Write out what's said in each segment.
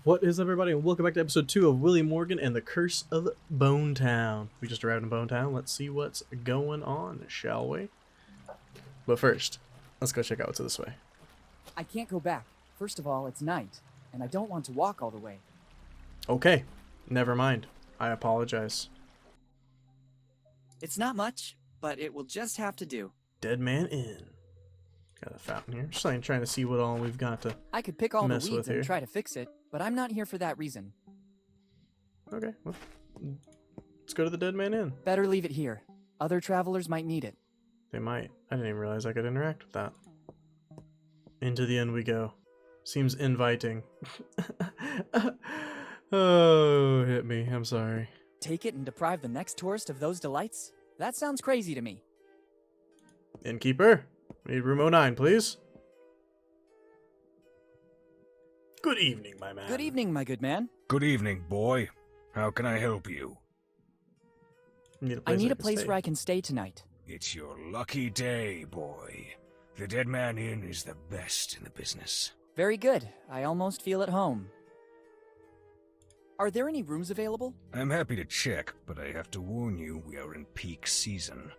What is up, everybody, and welcome back to episode 2 of Willy Morgan and the Curse of Bone Town. We just arrived in Bone Town. Let's see what's going on, shall we? But first, let's go check out what's this way. I can't go back. First of all, it's night, and I don't want to walk all the way. Okay, never mind. I apologize. It's not much, but it will just have to do. Dead Man Inn. Got a fountain here. Just trying to see what all we've got to I could pick all the mess weeds with and here. try to fix it, but I'm not here for that reason. Okay, well, let's go to the Dead Man Inn. Better leave it here. Other travelers might need it. They might. I didn't even realize I could interact with that. Into the inn we go. Seems inviting. Oh, hit me. I'm sorry. Take it and deprive the next tourist of those delights? That sounds crazy to me. Innkeeper, we need room 09, please. Good evening, my man. Good evening, my good man. Good evening, boy. How can I help you? I need a place where I can stay tonight. It's your lucky day, boy. The Dead Man Inn is the best in the business. Very good. I almost feel at home. Are there any rooms available? I'm happy to check, but I have to warn you, we are in peak season.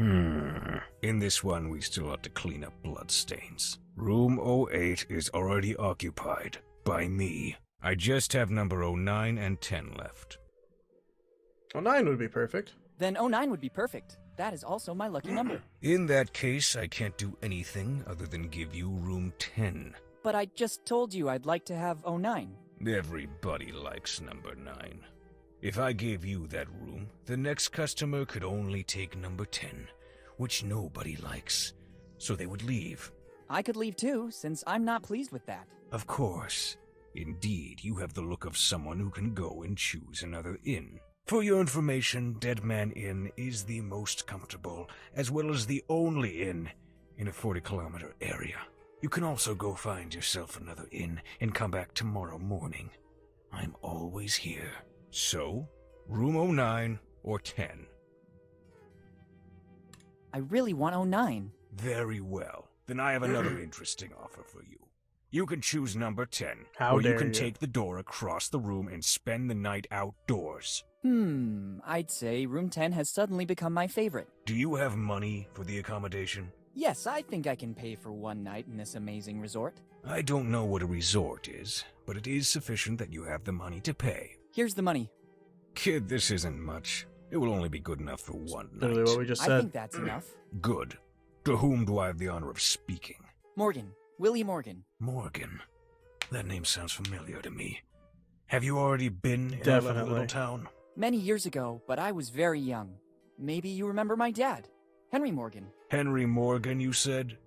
In this one, we still have to clean up bloodstains. Room 08 is already occupied. By me. I just have number 09 and 10 left. 09 would be perfect. Then 09 would be perfect. That is also my lucky number. In that case, I can't do anything other than give you room 10. But I just told you I'd like to have 09. Everybody likes number 9. If I gave you that room, the next customer could only take number 10, which nobody likes, so they would leave. I could leave too, since I'm not pleased with that. Of course. Indeed, you have the look of someone who can go and choose another inn. For your information, Dead Man Inn is the most comfortable, as well as the only inn in a 40-kilometer area. You can also go find yourself another inn and come back tomorrow morning. I'm always here. So, room 09 or 10? I really want 09. Very well. Then I have another interesting offer for you. You can choose number 10, How or you dare can you. take the door across the room and spend the night outdoors. I'd say room 10 has suddenly become my favorite. Do you have money for the accommodation? Yes, I think I can pay for one night in this amazing resort. I don't know what a resort is, but it is sufficient that you have the money to pay. Here's the money. Kid, this isn't much. It will only be good enough for one Literally night. what we just I said. think that's enough. Good. To whom do I have the honor of speaking? Morgan. Willy Morgan. Morgan. That name sounds familiar to me. Have you already been in our Definitely. little town? Many years ago, but I was very young. Maybe you remember my dad, Henry Morgan. Henry Morgan, you said?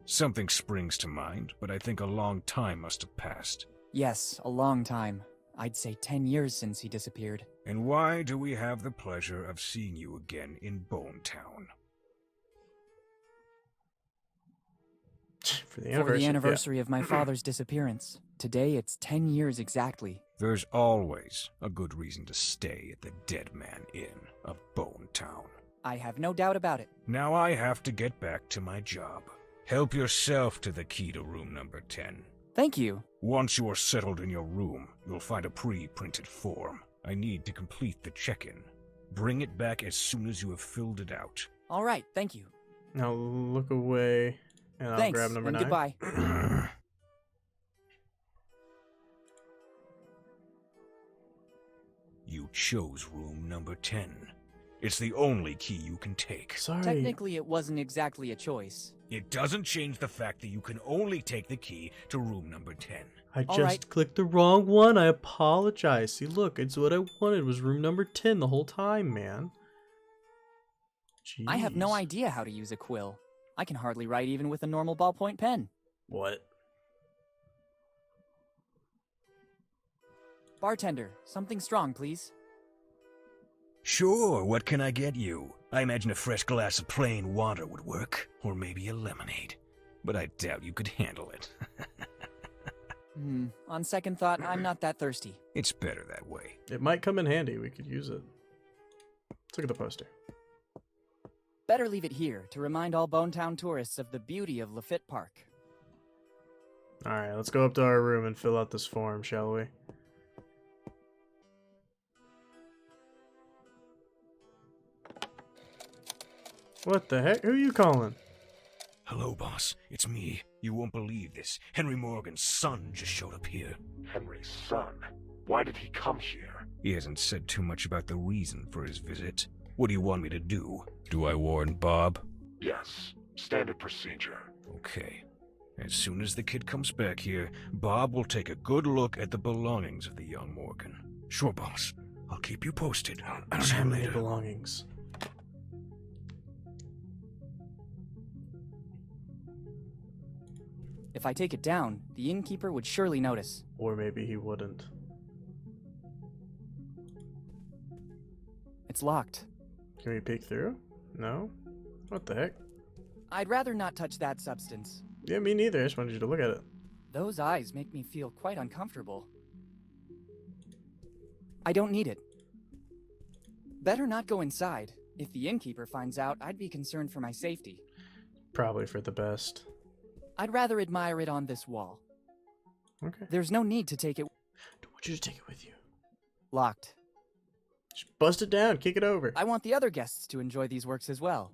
Something springs to mind, but I think a long time must have passed. Yes, a long time. I'd say 10 years since he disappeared. And why do we have the pleasure of seeing you again in Bone Town? For the anniversary, anniversary of my father's disappearance. Today it's 10 years exactly. There's always a good reason to stay at the Dead Man Inn of Bone Town. I have no doubt about it. Now I have to get back to my job. Help yourself to the key to room number 10. Thank you. Once you are settled in your room, you'll find a pre-printed form. I need to complete the check-in. Bring it back as soon as you have filled it out. All right, thank you. Now look away, and I'll Thanks, grab number and 9. goodbye. You chose room number 10. It's the only key you can take. Sorry. Technically, it wasn't exactly a choice. It doesn't change the fact that you can only take the key to room number 10. I All just right. clicked the wrong one. I apologize. See, look, it's what I wanted. Was room number 10 the whole time, man. Jeez. I have no idea how to use a quill. I can hardly write even with a normal ballpoint pen. What? Bartender, something strong, please. Sure, what can I get you? I imagine a fresh glass of plain water would work, or maybe a lemonade. But I doubt you could handle it. On second thought, I'm not that thirsty. It's better that way. It might come in handy. We could use it. Let's look at the poster. Better leave it here to remind all Bonetown tourists of the beauty of Lafitte Park. Alright, let's go up to our room and fill out this form, shall we? What the heck? Who are you calling? Hello, boss. It's me. You won't believe this. Henry Morgan's son just showed up here. Henry's son? Why did he come here? He hasn't said too much about the reason for his visit. What do you want me to do? Do I warn Bob? Yes, standard procedure. Okay. As soon as the kid comes back here, Bob will take a good look at the belongings of the young Morgan. Sure, boss. I'll keep you posted. I don't have any belongings. If I take it down, the innkeeper would surely notice. Or maybe he wouldn't. It's locked. Can we peek through? No? What the heck? I'd rather not touch that substance. Yeah, me neither. I just wanted you to look at it. Those eyes make me feel quite uncomfortable. I don't need it. Better not go inside. If the innkeeper finds out, I'd be concerned for my safety. Probably for the best. I'd rather admire it on this wall. Okay. There's no need to take it. Don't want you to take it with you. Locked. Just bust it down, kick it over. I want the other guests to enjoy these works as well.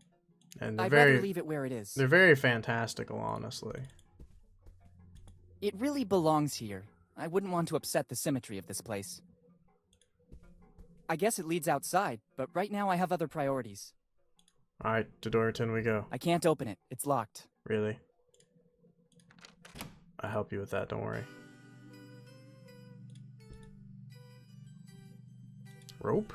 And they're I'd very, rather leave it where it is. they're very fantastical, honestly. It really belongs here. I wouldn't want to upset the symmetry of this place. I guess it leads outside, but right now I have other priorities. Alright, to Dorriton we go. I can't open it. It's locked. Really? I'll help you with that, don't worry. Rope?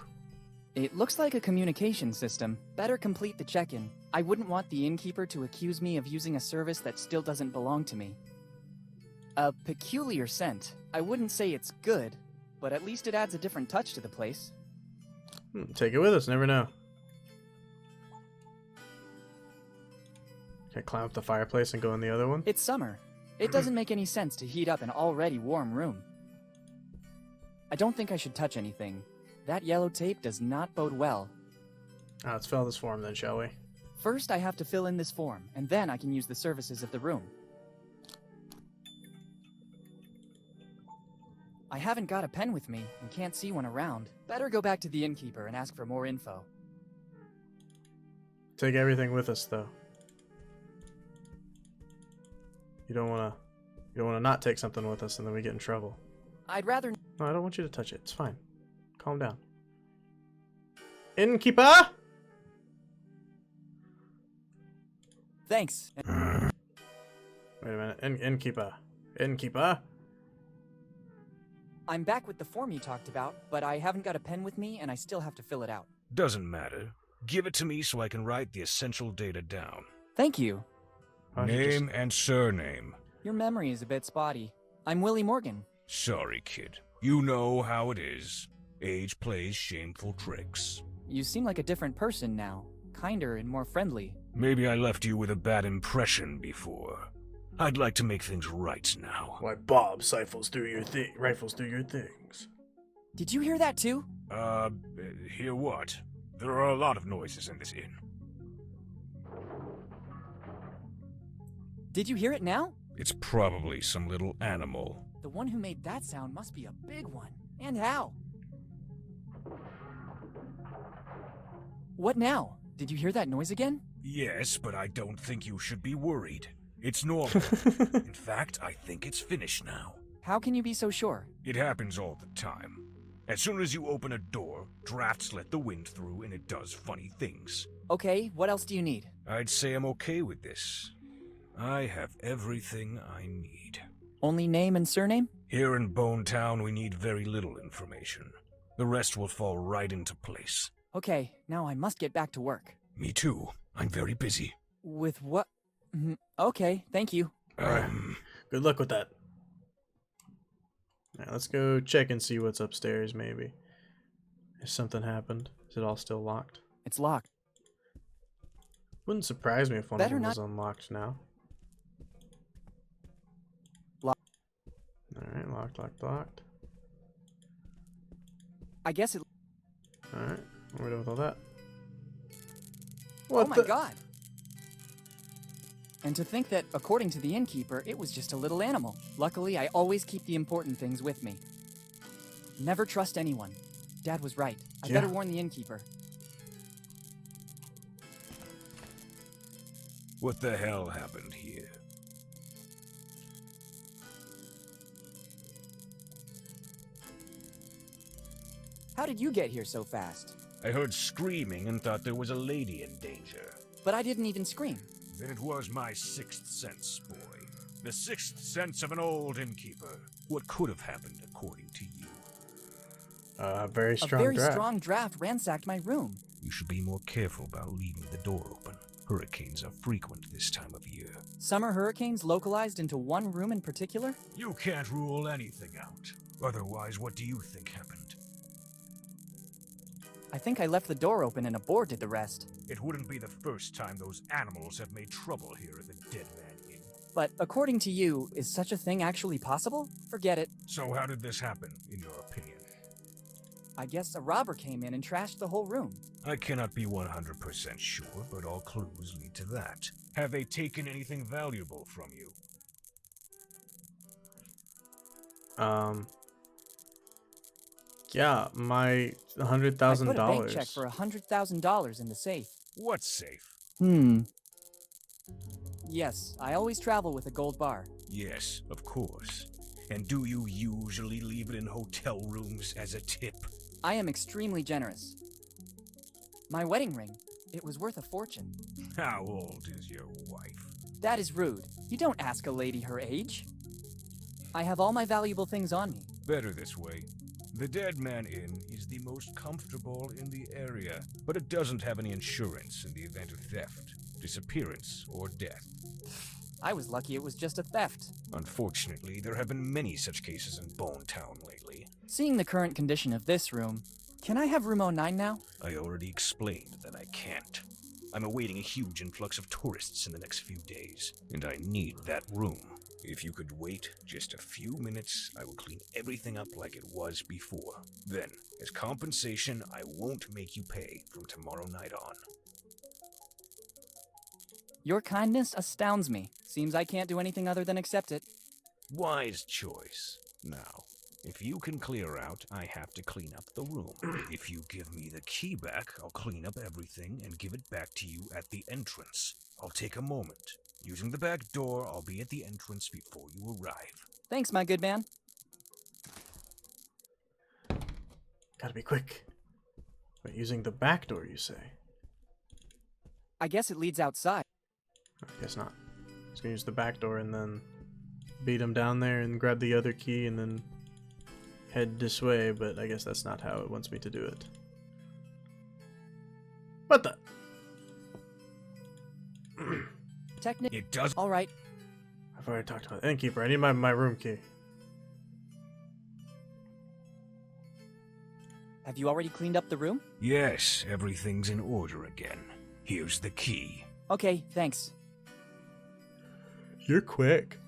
It looks like a communication system. Better complete the check-in. I wouldn't want the innkeeper to accuse me of using a service that still doesn't belong to me. A peculiar scent. I wouldn't say it's good, but at least it adds a different touch to the place. Take it with us, never know. Can I climb up the fireplace and go in the other one? It's summer. It doesn't make any sense to heat up an already warm room. I don't think I should touch anything. That yellow tape does not bode well. Let's fill out this form then, shall we? First, I have to fill in this form, and then I can use the services of the room. I haven't got a pen with me and can't see one around. Better go back to the innkeeper and ask for more info. Take everything with us, though. You don't wanna not take something with us and then we get in trouble. I'd rather... No, I don't want you to touch it. It's fine. Calm down. Innkeeper! Thanks. Wait a minute. Innkeeper. Innkeeper? I'm back with the form you talked about, but I haven't got a pen with me and I still have to fill it out. Doesn't matter. Give it to me so I can write the essential data down. Thank you. Name and surname. Your memory is a bit spotty. I'm Willy Morgan. Sorry, kid. You know how it is. Age plays shameful tricks. You seem like a different person now. Kinder and more friendly. Maybe I left you with a bad impression before. I'd like to make things right now. Why, Bob rifles through your things. Did you hear that too? Hear what? There are a lot of noises in this inn. Did you hear it now? It's probably some little animal. The one who made that sound must be a big one. And how? What now? Did you hear that noise again? Yes, but I don't think you should be worried. It's normal. In fact, I think it's finished now. How can you be so sure? It happens all the time. As soon as you open a door, drafts let the wind through and it does funny things. Okay, what else do you need? I'd say I'm okay with this. I have everything I need. Only name and surname? Here in Bonetown, we need very little information. The rest will fall right into place. Okay, now I must get back to work. Me too. I'm very busy. With what? Okay, thank you. Good luck with that. Now let's go check and see what's upstairs, maybe. If something happened. Is it all still locked? It's locked. Wouldn't surprise me if one Better of them not- was unlocked now. Locked. Alright, locked. I guess it... Alright, what are we doing with all that? What oh my the? god. And to think that, according to the innkeeper, it was just a little animal. Luckily, I always keep the important things with me. Never trust anyone. Dad was right. I Yeah. better warn the innkeeper. What the hell happened here? How did you get here so fast? I heard screaming and thought there was a lady in danger. But I didn't even scream. Then it was my sixth sense, boy. The sixth sense of an old innkeeper. What could have happened, according to you? Very strong A very draft. strong draft ransacked my room. You should be more careful about leaving the door open. Hurricanes are frequent this time of year. Summer hurricanes localized into one room in particular? You can't rule anything out. Otherwise, what do you think happened? I think I left the door open and a boar did the rest. It wouldn't be the first time those animals have made trouble here at the Dead Man Inn. But according to you, is such a thing actually possible? Forget it. So how did this happen, in your opinion? I guess a robber came in and trashed the whole room. I cannot be 100% sure, but all clues lead to that. Have they taken anything valuable from you? Yeah, my I $100,000. put a bank check for $100,000 in the safe. What's safe? Yes, I always travel with a gold bar. Yes, of course. And do you usually leave it in hotel rooms as a tip? I am extremely generous. My wedding ring, it was worth a fortune. How old is your wife? That is rude. You don't ask a lady her age. I have all my valuable things on me. Better this way. The Dead Man Inn is the most comfortable in the area, but it doesn't have any insurance in the event of theft, disappearance, or death. I was lucky it was just a theft. Unfortunately, there have been many such cases in Bone Town lately. Seeing the current condition of this room, can I have room 09 now? I already explained that I can't. I'm awaiting a huge influx of tourists in the next few days, and I need that room. If you could wait just a few minutes, I will clean everything up like it was before. Then, as compensation, I won't make you pay from tomorrow night on. Your kindness astounds me. Seems I can't do anything other than accept it. Wise choice. Now, if you can clear out, I have to clean up the room. If you give me the key back, I'll clean up everything and give it back to you at the entrance. I'll take a moment. Using the back door, I'll be at the entrance before you arrive. Thanks, my good man. Gotta be quick. Wait, using the back door, you say? I guess it leads outside. I guess not. Just gonna use the back door and then beat him down there and grab the other key and then head this way, but I guess that's not how it wants me to do it. What the? Technically, It does. all right. I've already talked about the innkeeper. I need my room key. Have you already cleaned up the room? Yes, everything's in order again. Here's the key. Okay, thanks. You're quick.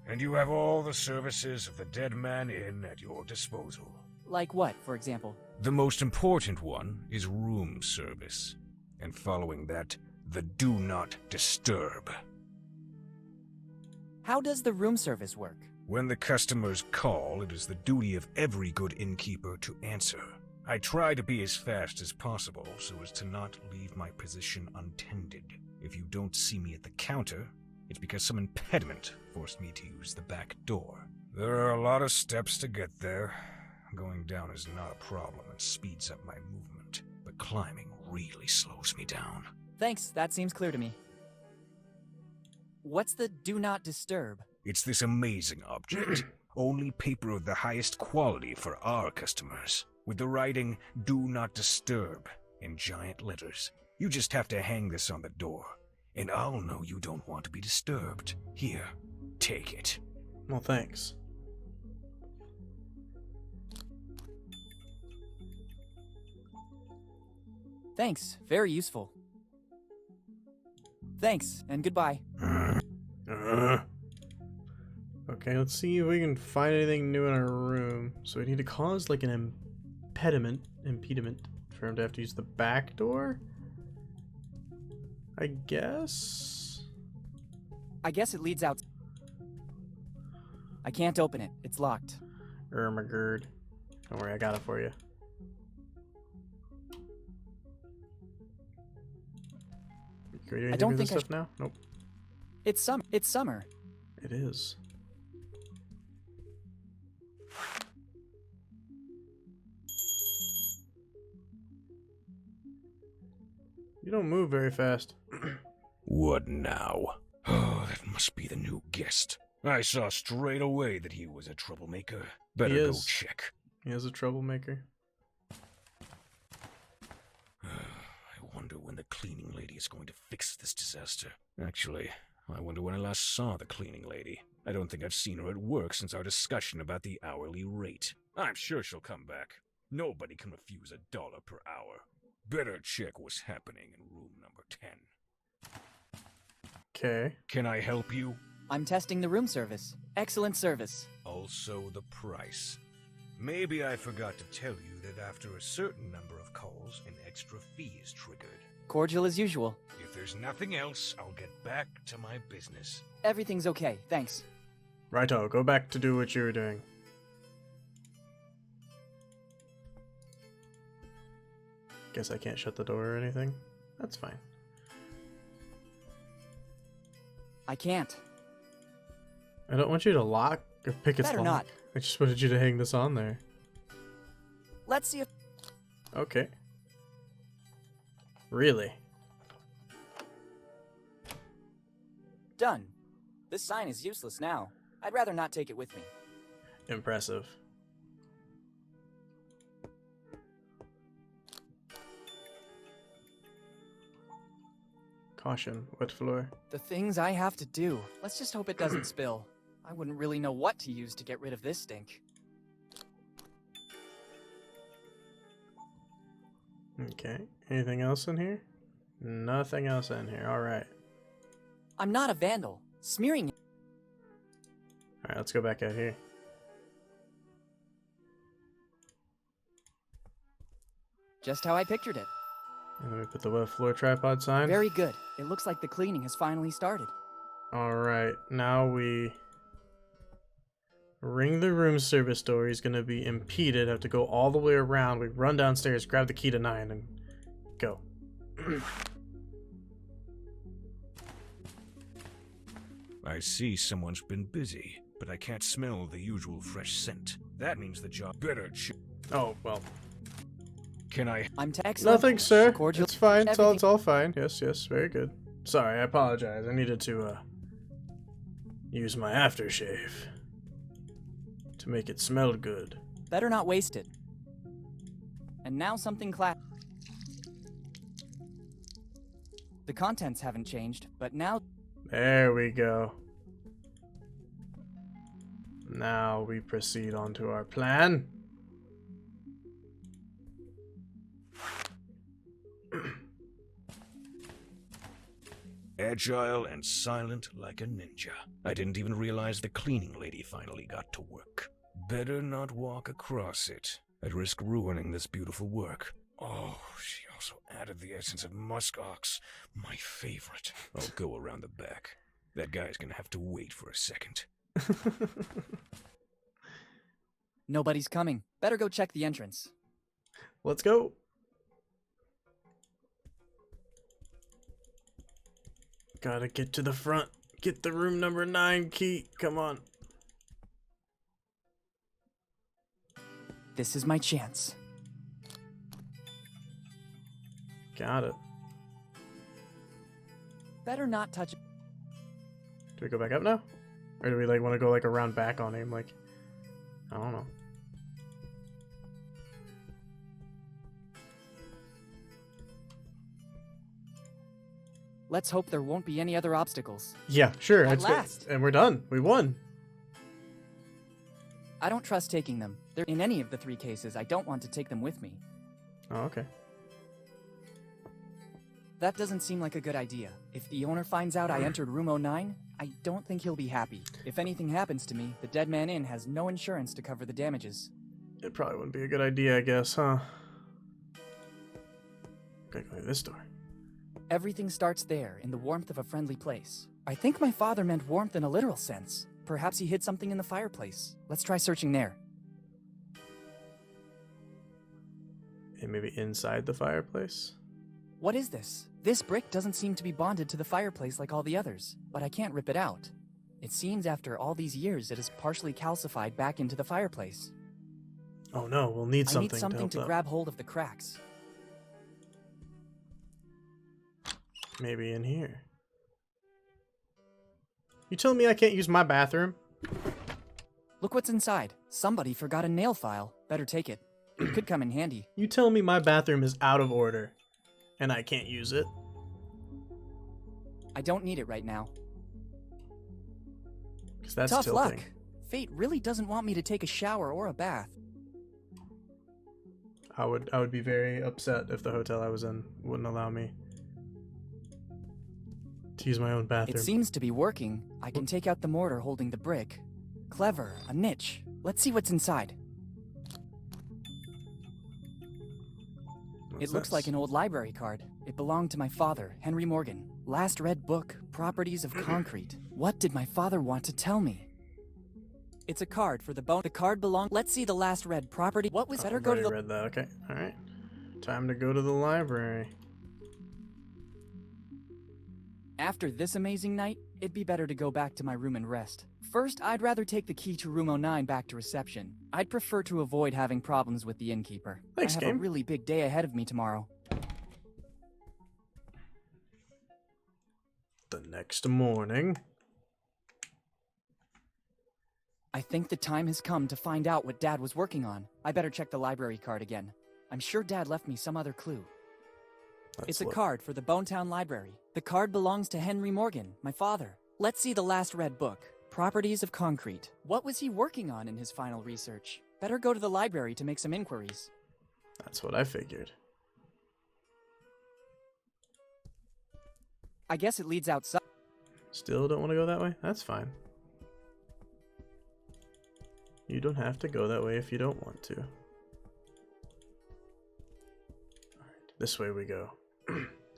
And you have all the services of the Dead Man Inn at your disposal. Like what, for example? The most important one is room service. And following that, the Do Not Disturb. How does the room service work? When the customers call, it is the duty of every good innkeeper to answer. I try to be as fast as possible so as to not leave my position untended. If you don't see me at the counter, it's because some impediment forced me to use the back door. There are a lot of steps to get there. Going down is not a problem and speeds up my movement, but climbing really slows me down. Thanks, that seems clear to me. What's the do not disturb? It's this amazing object. Only paper of the highest quality for our customers. With the writing, Do Not Disturb, in giant letters. You just have to hang this on the door, and I'll know you don't want to be disturbed. Here, take it. Well, thanks. Thanks, very useful. Thanks, and goodbye. Okay, let's see if we can find anything new in our room. So we need to cause like an impediment for him to have to use the back door? I guess? I guess it leads out. I can't open it. It's locked. Ermagerd. Don't worry, I got it for you. Can we do anything with this stuff now? Nope. It's summer. It is. You don't move very fast. What now? Oh, that must be the new guest. I saw straight away that he was a troublemaker. Better go check. He is a troublemaker. I wonder when the cleaning lady is going to fix this disaster. Actually, I wonder when I last saw the cleaning lady. I don't think I've seen her at work since our discussion about the hourly rate. I'm sure she'll come back. Nobody can refuse $1 per hour. Better check what's happening in room number 10. Okay. Can I help you? I'm testing the room service. Excellent service. Also the price. Maybe I forgot to tell you that after a certain number of calls, an extra fee is triggered. Cordial as usual. If there's nothing else, I'll get back to my business. Everything's okay, thanks. Righto, go back to do what you were doing. Guess I can't shut the door or anything. That's fine. I can't. I don't want you to lock or pick its Better lock. not. I just wanted you to hang this on there. Let's see if... Okay. Really? Done. This sign is useless now. I'd rather not take it with me. Impressive. Caution, wet floor. The things I have to do. Let's just hope it doesn't spill. I wouldn't really know what to use to get rid of this stink. Okay. Anything else in here? Nothing else in here. Alright. I'm not a vandal. Smearing... Alright, let's go back out here. Just how I pictured it. And then we put the wet floor tripod sign. Very good. It looks like the cleaning has finally started. Alright, now we ring the room service door. He's gonna be impeded, have to go all the way around. We run downstairs, grab the key to 9, and go. I see someone's been busy, but I can't smell the usual fresh scent. That means the job better Oh, well. Can I... I'm to excellent. Nothing, sir. Cordial. It's fine. It's Everything. all fine. Yes, yes, very good. Sorry, I apologize. I needed to, use my aftershave to make it smell good. Better not waste it. And now something The contents haven't changed, but now... There we go. Now we proceed on to our plan. Agile and silent like a ninja. I didn't even realize the cleaning lady finally got to work. Better not walk across it. I'd risk ruining this beautiful work. Oh, she also added the essence of muskox, my favorite. I'll go around the back. That guy's gonna have to wait for a second. Nobody's coming. Better go check the entrance. Let's go. Gotta get to the front. Get the room number 9 key. Come on. This is my chance. Got it. Better not touch... Do we go back up now? Or do we like want to go like around back on him? Like, I don't know. Let's hope there won't be any other obstacles. Yeah, sure. At It's last. and we're done. We won. I don't trust taking them. They're in any of the 3 cases. I don't want to take them with me. Oh, okay. That doesn't seem like a good idea. If the owner finds out I entered room 09, I don't think he'll be happy. If anything happens to me, the Dead Man Inn has no insurance to cover the damages. It probably wouldn't be a good idea, I guess, huh? Gotta go through this door. Everything starts there, in the warmth of a friendly place. I think my father meant warmth in a literal sense. Perhaps he hid something in the fireplace. Let's try searching there. And maybe inside the fireplace? What is this? This brick doesn't seem to be bonded to the fireplace like all the others, but I can't rip it out. It seems after all these years it is partially calcified back into the fireplace. Oh no, we'll need something, I need something to help grab hold of the cracks. Maybe in here. You telling me I can't use my bathroom? Look what's inside. Somebody forgot a nail file. Better take it. It could come in handy. You telling me my bathroom is out of order and I can't use it? I don't need it right now. 'Cause that's Tough tilting. luck. Fate really doesn't want me to take a shower or a bath. I would be very upset if the hotel I was in wouldn't allow me to use my own bathroom. It seems to be working. I can take out the mortar holding the brick. Clever, a niche. Let's see what's inside. What's It looks this? like an old library card. It belonged to my father, Henry Morgan. Last read book, Properties of Concrete. What did my father want to tell me? It's a card for the bone. The card belonged. Let's see the last read property. What was better? I've Go to already the. read that. Okay, all right. Time to go to the library. After this amazing night, it'd be better to go back to my room and rest. First, I'd rather take the key to room 09 back to reception. I'd prefer to avoid having problems with the innkeeper. Thanks, I have game. a really big day ahead of me tomorrow. The next morning. I think the time has come to find out what Dad was working on. I better check the library card again. I'm sure Dad left me some other clue. It's a card for the Bonetown Library. The card belongs to Henry Morgan, my father. Let's see the last read book, Properties of Concrete. What was he working on in his final research? Better go to the library to make some inquiries. That's what I figured. I guess it leads outside. Still don't want to go that way? That's fine. You don't have to go that way if you don't want to. Alright, this way we go.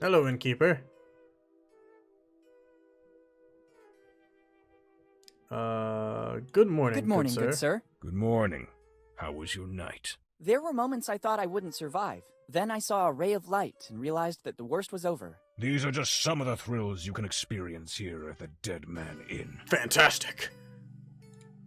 Hello, innkeeper. Good morning, Good morning, good sir. Good morning. How was your night? There were moments I thought I wouldn't survive. Then I saw a ray of light and realized that the worst was over. These are just some of the thrills you can experience here at the Dead Man Inn. Fantastic.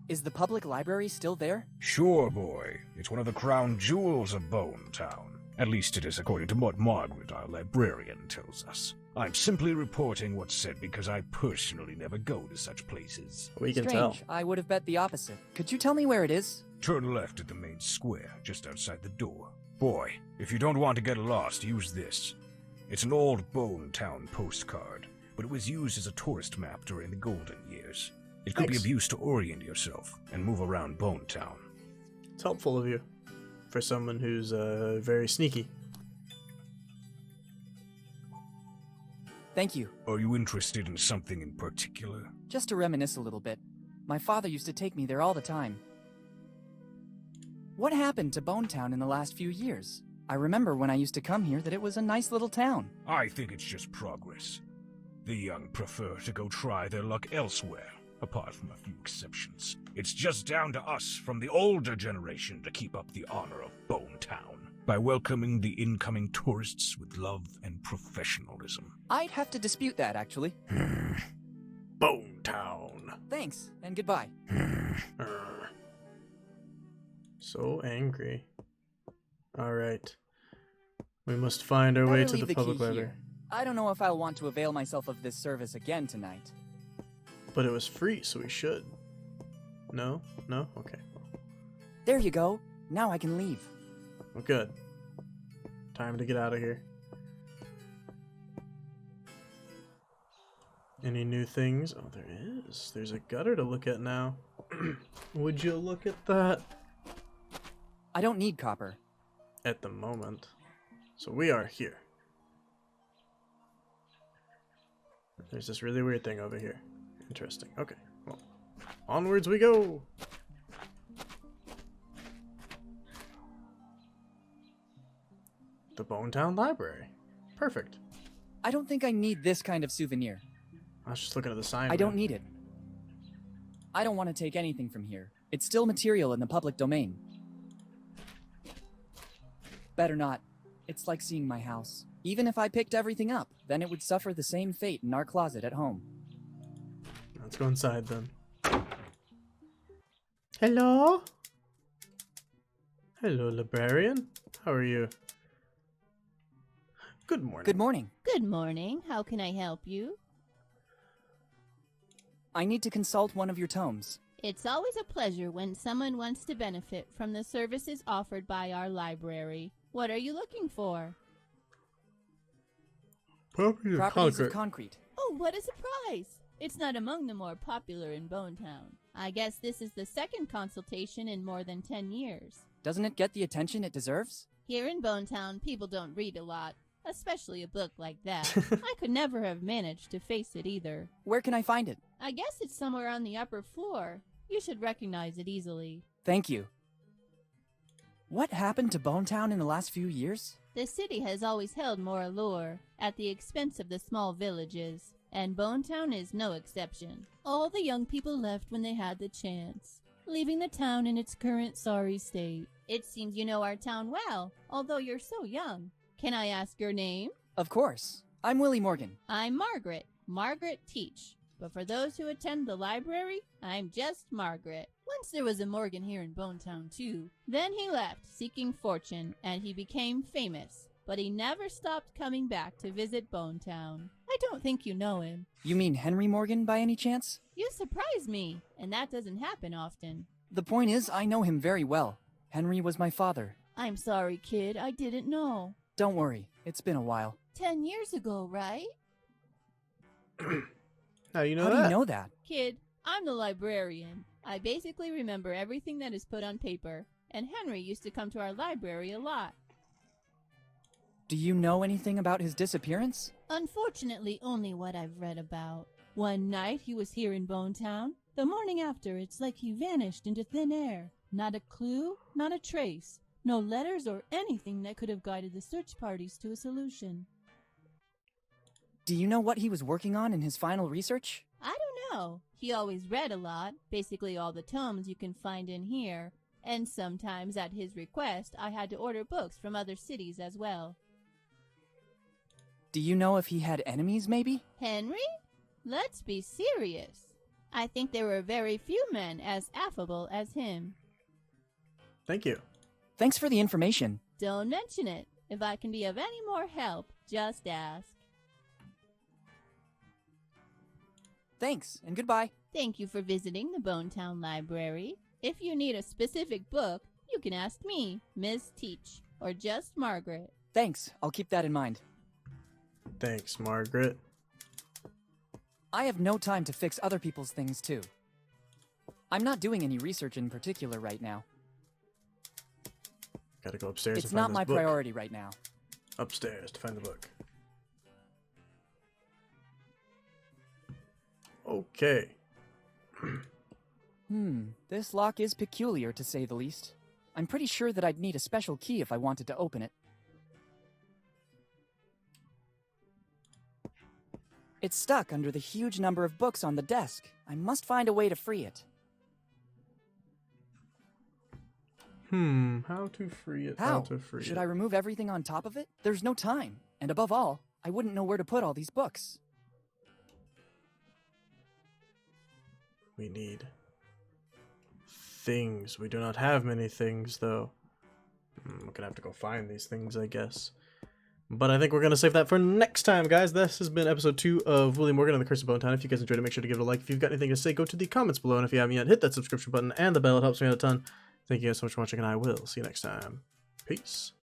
Is the public library still there? Sure, boy. It's one of the crown jewels of Bonetown. At least it is according to what Margaret, our librarian, tells us. I'm simply reporting what's said because I personally never go to such places. We can Strange. tell. I would have bet the opposite. Could you tell me where it is? Turn left at the main square, just outside the door. Boy, if you don't want to get lost, use this. It's an old Bonetown postcard, but it was used as a tourist map during the golden years. It could be of use to orient yourself and move around Bonetown. It's helpful of you for someone who's very sneaky. Thank you. Are you interested in something in particular? Just to reminisce a little bit. My father used to take me there all the time. What happened to Bonetown in the last few years? I remember when I used to come here that it was a nice little town. I think it's just progress. The young prefer to go try their luck elsewhere, apart from a few exceptions. It's just down to us from the older generation to keep up the honor of Bonetown by welcoming the incoming tourists with love and professionalism. I'd have to dispute that, actually. Bonetown. Thanks, and goodbye. So angry. Alright. We must find our way Better to leave the public key library. here. I don't know if I'll want to avail myself of this service again tonight. But it was free, so we should. No? No? Okay. There you go. Now I can leave. Well, good. Time to get out of here. Any new things? Oh, there is. There's a gutter to look at now. Would you look at that? I don't need copper. At the moment. So we are here. There's this really weird thing over here. Interesting. Okay. Well, onwards we go. The Bonetown Library. Perfect. I don't think I need this kind of souvenir. I was just looking at the sign. I don't need it. I don't want to take anything from here. It's still material in the public domain. Better not. It's like seeing my house. Even if I picked everything up, then it would suffer the same fate in our closet at home. Let's go inside then. Hello? Hello, librarian. How are you? Good morning. Good morning. Good morning. How can I help you? I need to consult one of your tomes. It's always a pleasure when someone wants to benefit from the services offered by our library. What are you looking for? Properties of concrete. Oh, what a surprise! It's not among the more popular in Bonetown. I guess this is the second consultation in more than 10 years. Doesn't it get the attention it deserves? Here in Bonetown, people don't read a lot, especially a book like that. I could never have managed to face it either. Where can I find it? I guess it's somewhere on the upper floor. You should recognize it easily. Thank you. What happened to Bonetown in the last few years? The city has always held more allure, at the expense of the small villages, and Bonetown is no exception. All the young people left when they had the chance, leaving the town in its current sorry state. It seems you know our town well, although you're so young. Can I ask your name? Of course. I'm Willy Morgan. I'm Margaret. Margaret Teach. But for those who attend the library, I'm just Margaret. Once there was a Morgan here in Bonetown, too. Then he left, seeking fortune, and he became famous. But he never stopped coming back to visit Bonetown. I don't think you know him. You mean Henry Morgan by any chance? You surprise me, and that doesn't happen often. The point is, I know him very well. Henry was my father. I'm sorry, kid, I didn't know. Don't worry, it's been a while. 10 years ago, right? How you know How that? do you know that? Kid, I'm the librarian. I basically remember everything that is put on paper, and Henry used to come to our library a lot. Do you know anything about his disappearance? Unfortunately, only what I've read about. One night he was here in Bonetown. The morning after, it's like he vanished into thin air. Not a clue, not a trace. No letters or anything that could have guided the search parties to a solution. Do you know what he was working on in his final research? I don't know. He always read a lot, basically all the tomes you can find in here. And sometimes, at his request, I had to order books from other cities as well. Do you know if he had enemies, maybe? Henry? Let's be serious. I think there were very few men as affable as him. Thank you. Thanks for the information. Don't mention it. If I can be of any more help, just ask. Thanks, and goodbye. Thank you for visiting the Bonetown Library. If you need a specific book, you can ask me, Miss Teach, or just Margaret. Thanks, I'll keep that in mind. Thanks, Margaret. I have no time to fix other people's things, too. I'm not doing any research in particular right now. Gotta go upstairs It's and find not this my book. priority right now. Upstairs to find the book. Okay. This lock is peculiar to say the least. I'm pretty sure that I'd need a special key if I wanted to open it. It's stuck under the huge number of books on the desk. I must find a way to free it. How to free it? How? to free Should it? I remove everything on top of it? There's no time. And above all, I wouldn't know where to put all these books. We need things. We do not have many things, though. I'm gonna have to go find these things, I guess. But I think we're gonna save that for next time, guys. This has been episode 2 of Willy Morgan and the Curse of Bonetown. If you guys enjoyed it, make sure to give it a like. If you've got anything to say, go to the comments below. And if you haven't yet, hit that subscription button and the bell. It helps me out a ton. Thank you guys so much for watching, and I will see you next time. Peace.